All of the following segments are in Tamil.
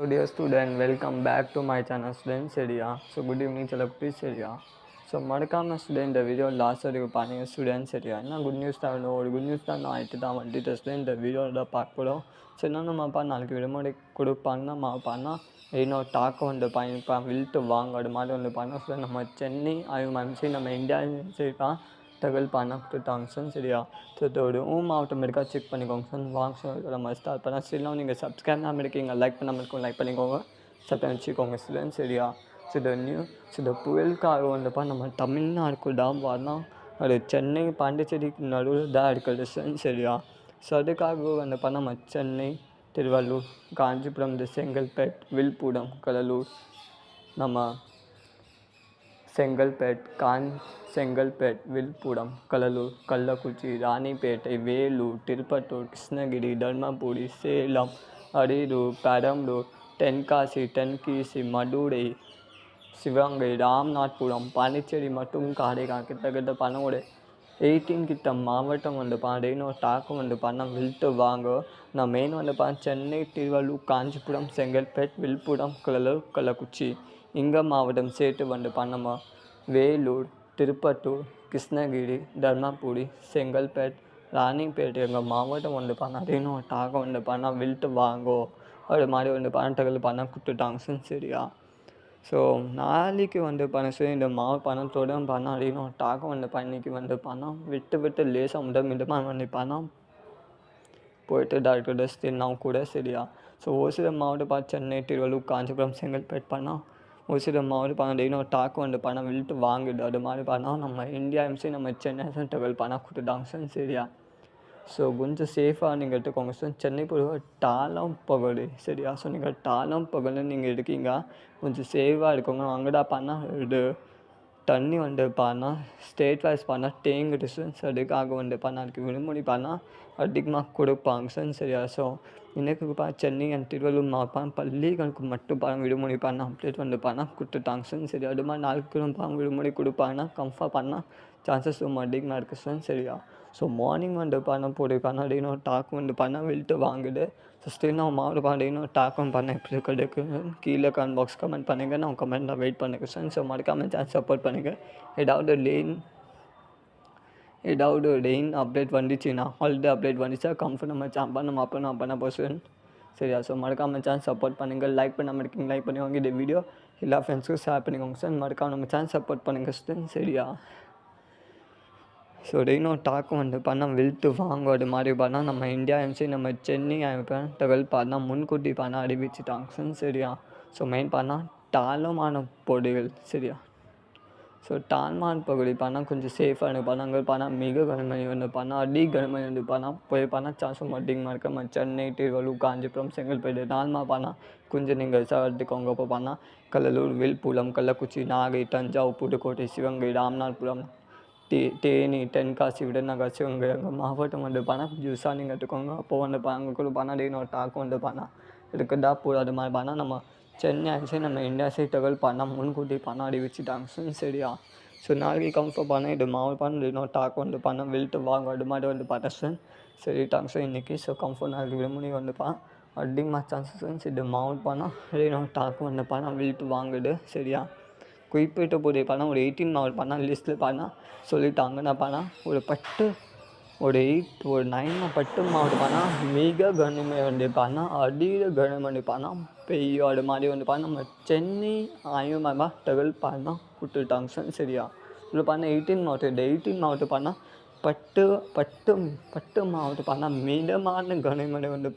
So dear student, welcome back to my channel Student Seria. So good evening चलो प्लीज Seria. ஸோ மறக்காமல் ஸ்டூடெண்ட் இந்த வீடியோ லாஸ்ட் வரைக்கும் பாருங்கள் ஸ்டூடெண்ட் சரியா என்ன குட் நியூஸ் தான் ஒரு குட் நியூஸ் தான் ஆகிட்டு தான் வந்துட்டு ஸ்டூடெண்ட் இந்த வீடியோவில் பார்க்க போகிறோம். ஸோ என்ன நம்மப்பா நாளைக்கு விடுமுறை கொடுப்பாங்கன்னா மாப்பான்னா இன்னொரு டாக்கு வந்து பயணிப்பா வில்ட்டு வாங்க அது மாதிரி வந்து பண்ண ஸ்டூடெண்ட் நம்ம சென்னை ஐஎம்எம்சி நம்ம இந்தியா சரிப்பா தகவல் பண்ண கொடுத்தாங்க சார் சரியா. ஸோ இதோட மாவட்டம் இருக்கா செக் பண்ணிக்கோங்க சார் வாங்க சார் நம்ம ஸ்டார்ட் பண்ணால் சரினா நீங்கள் சப்ஸ்கிரைப் பண்ணாமல் இருக்கீங்க லைக் பண்ணாமல் இருக்கோம் லைக் பண்ணிக்கோங்க சப்ஸ்கிரைப் வச்சுக்கோங்க ஸ்டூடெண்ட் சரியா. ஸோ இந்த புயலுக்காக வந்துப்பா நம்ம தமிழ்நாடு தான் வரலாம் அது சென்னை பாண்டிச்சேரிக்கு நடுவில் தான் இருக்கிறது சார் சரியா. ஸோ அதுக்காக வந்துப்பா நம்ம சென்னை திருவள்ளூர் காஞ்சிபுரம் இந்த செங்கல்பேட் விழுப்புரம் கடலூர் நம்ம செங்கல்பேட் விழுப்புரம் கடலூர் கள்ளக்குறிச்சி ராணிப்பேட்டை வேலூர் திருப்பத்தூர் கிருஷ்ணகிரி தர்மபுரி சேலம் அரியலூர் பெரம்பலூர் தென்காசி மதுரை சிவகங்கை ராமநாதபுரம் பாண்டிச்சேரி மற்றும் காரைக்கால் கிட்டத்தட்ட பணம் ஒரு 18 கிட்ட மாவட்டம் வந்து இன்னொரு டாக்கு வந்து விழுத்து வாங்க நான் மெயின் வந்து சென்னை திருவள்ளூர் காஞ்சிபுரம் செங்கல்பேட் விழுப்புரம் கடலூர் கள்ளக்குறிச்சி இங்கே மாவட்டம் சேர்த்து வந்து நம்ம வேலூர் திருப்பத்தூர் கிருஷ்ணகிரி தர்மபுரி செங்கல்பேட் ராணிப்பேட்டை எங்கள் மாவட்டம் வந்து இன்னொரு டாக்கு வந்து விழுத்து வாங்கோ அது மாதிரி வந்து தகவல் கொடுத்துட்டாங்க சரியா. ஸோ நாளைக்கு வந்து சரி இந்த மாவு பணத்தோடு அப்படின்னு ஒரு டாக்கம் வந்து இன்றைக்கி வந்து விட்டு லேசாக மிதமாக வந்து போயிட்டு டாக்டர் டஸ்ட் நான் கூட சரியா. ஸோ ஒரு சில மாவட்டம் சென்னை திருவள்ளூர் காஞ்சிபுரம் செங்கல்பேட் ஒரு சில மாவட்டம் டெய்லியும் ஒரு டாக்கு வந்து விழுட்டு வாங்கிடு அது மாதிரி நம்ம இந்தியா எம்சி நம்ம சென்னை தகவல் கொடுத்துட்டாங்க சரியா. ஸோ கொஞ்சம் சேஃபாக நீங்கள் எடுத்துக்கோங்க சார். சென்னை பொதுவாக டாலம் பகல் சரியா. ஸோ நீங்கள் டாலம் பகல்னு நீங்கள் எடுக்கீங்க கொஞ்சம் சேஃபாக எடுக்கோங்க. அங்கடா இது தண்ணி வந்து ஸ்டேட் வைஸ் தேங்குது சார். ஸோ அதுக்காக வந்து அதுக்கு விடுமுறை அதிகமாக கொடுப்பாங்க சார் சரியா. ஸோ எனக்கு சென்னை அண்ட் திருவள்ளூர் மாவட்டம் பள்ளிகளுக்கு மட்டும் விடுமுறை அப்டேட் வந்து கொடுத்துட்டாங்க சார் சரியா. அது மாதிரி நாளைக்கு விடுமுறை கொடுப்பாங்கன்னா கம்ஃபார்ட் சான்சஸ் ரொம்ப அதிகமாக இருக்குது சார் சரியா. ஸோ மார்னிங் வந்து போட்டு இன்னொரு டாக்கு வந்து விழுத்து வாங்குது. ஸோ ஸ்டில் நான் மாவட்டம் இன்னொரு டாக்கும் எப்படி கிடைக்கு கீழே பாக்ஸ் கமெண்ட் பண்ணுங்கள். நான் கமெண்ட்டில் வெயிட் பண்ணுங்கள் சார். ஸோ மறக்காமல் சான்ஸ் சப்போர்ட் பண்ணுங்கள். ஏதாவது ரெயின் அப்டேட் வந்துச்சுன்னா ஹாலிடே அப்டேட் வந்துச்சா கம்ஃபர்ட் நம்ம நம்ம அப்போ நான் பண்ண போகிறேன் சரியா. ஸோ மறக்காமல் சான்ஸ் சப்போர்ட் பண்ணுங்கள். லைக் பண்ணாமல் இருக்கீங்க லைக் பண்ணிக்கோங்க. இந்த வீடியோ எல்லா ஃப்ரெண்ட்ஸுக்கும் ஷேர் பண்ணிக்கோங்க சார். மறக்காமல் நம்ம சான்ஸ் சப்போர்ட் பண்ணுங்கள் சார் சரியா. ஸோ இன்னொரு டாக்கு வந்து விழுத்து வாங்க அது மாதிரி நம்ம இந்தியா எம்சி நம்ம சென்னை தகவல் முன்கூட்டி அறிவிச்சுட்டாங்க சரியா. ஸோ மெயின் டாலமான போட்டிகள் சரியா. ஸோ டால்மான் பகுதி கொஞ்சம் சேஃபாக எனக்கு அங்கே மிக கனமழை வந்து அடி கனமழை வந்து போய் சான்ஸும் அதிகமாக இருக்க நம்ம சென்னை திருவள்ளூர் காஞ்சிபுரம் செங்கல்பேட்டு டால்மா கொஞ்சம் நீங்கள் எடுத்துக்கோங்க. இப்போ கடலூர் விழுப்புரம் கள்ளக்குறிச்சி நாகை தஞ்சாவூர் புதுக்கோட்டை சிவகங்கை ராமநாதபுரம் தேனி தென்காசி விருதுநகர் சிவகங்கை எங்கள் மாவட்டம் வந்து ஜூஸாக நீங்கள் எடுத்துக்கோங்க. அப்போது வந்து அங்கே கூட டெய்னு ஒரு டாக்கு வந்து இருக்குதா போது அது மாதிரி நம்ம சென்னை சைடு நம்ம இந்தியா சைடு தகவல் முன்கூட்டி அறிவிச்சுட்டாங்க சரியா. ஸோ நாளைக்கு கம்ஃபர்ட் இது மாவட்டம் இன்னொரு டாக்கு வந்து விழுத்து வாங்க அது மாதிரி வந்து சார் சரிட்டாங்க சார் இன்றைக்கி. ஸோ கம்ஃபர்ட் நாளைக்கு விடுமுறை வந்து அதிகமாக சான்சஸ் இது மாவட்டம் இன்னொரு டாக்கு வந்து விழுத்து வாங்குது சரியா. குறிப்பிட்ட போது ஒரு 18 மாவட்டம் லிஸ்ட்டில் சொல்லிட்டாங்க. நான் ஒரு 9 பட்டு மாவட்டம் மிக கனமழை வந்து அடியில் கனமழை பெய்யும் அது மாதிரி வந்து நம்ம சென்னை ஐயமாக தகவல் கொடுத்துட்டாங்க சார் சரியா. இதில் 18 மாவட்டம் இந்த 18 மாவட்டம் பட்டு மாவட்டம் மிதமான கனமழை வந்து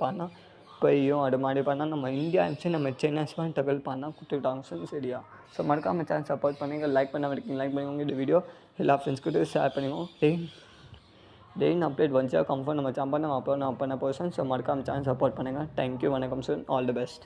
பெய்யும் அது மாதிரி நம்ம இந்தியா எம்சி நம்ம சென்னை தகவல் கொடுத்துட்டாங்க சார் சரியா. ஸோ மறக்காமல் சேனல் சப்போர்ட் பண்ணுங்கள். லைக் பண்ணாமல் இருக்கீங்க லைக் பண்ணிக்கோங்க. இந்த வீடியோ எல்லா ஃப்ரெண்ட்ஸ்கிட்ட ஷேர் பண்ணிக்கோங்க. டெய்ன் அப்டேட் வந்துச்சா கம்ஃபர்ட் நம்ம பண்ண போகிறோம். ஸோ மறக்காமல் சேனல் சப்போர்ட் பண்ணுங்கள். தேங்க்யூ வணக்கம் சார். All the best.